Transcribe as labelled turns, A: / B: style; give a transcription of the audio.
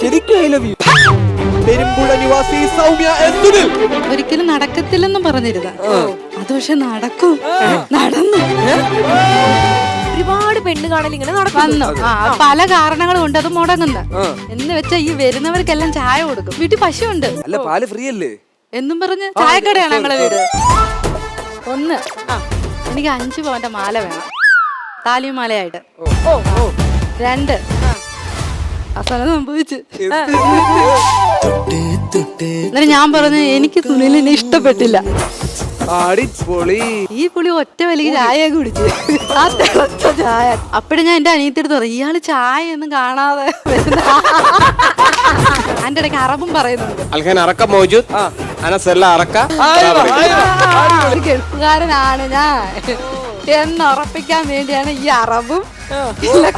A: എനിക്ക് I love you. Perumpuzha നിവാസി Soumya S Sunil.
B: ഒരിക്കലും നടക്കത്തില്ലെന്നും പറഞ്ഞിരുന്ന അത് പക്ഷെ നടക്കും. നടന്നു.
C: ഒരുപാട് പെണ്ണ് കാണൽ ഇങ്ങനെ
B: വന്നു. പല കാരണങ്ങൾ കൊണ്ട് അത് മുടങ്ങുന്ന എന്ന് വെച്ചാ ഈ വരുന്നവർക്കെല്ലാം ചായ കൊടുക്കും. വീട്ടിൽ പശുണ്ട്.
A: അല്ല പാല് ഫ്രീ അല്ലേ
B: എന്നും പറഞ്ഞ് ചായക്കടയാണ് ഞങ്ങളെ വീട്. ഒന്ന് എനിക്ക് 5 പവന്റെ മാല വേണം, താലിമാലയായിട്ട്. 2 അവസാനം സംഭവിച്ചു. എന്നിട്ട് ഞാൻ പറഞ്ഞു എനിക്ക് സുനിലിനെ ഇഷ്ടപ്പെട്ടില്ല. ഈ പുളി ഒറ്റ വലിയ ചായ കുടിച്ചു. ആ തിളച്ച ചായ. അപ്പഴും ഞാൻ എന്റെ അനിയത്തിയെടുത്ത് പറഞ്ഞു ഇയാള് ചായ ഒന്നും കാണാതെ അതിന്റെ ഇടയ്ക്ക് അറബും പറയുന്നുണ്ട്. ഒരു ഗൾഫുകാരനാണ് ഞാൻ എന്നുറപ്പിക്കാൻ വേണ്ടിയാണ് ഈ അറബും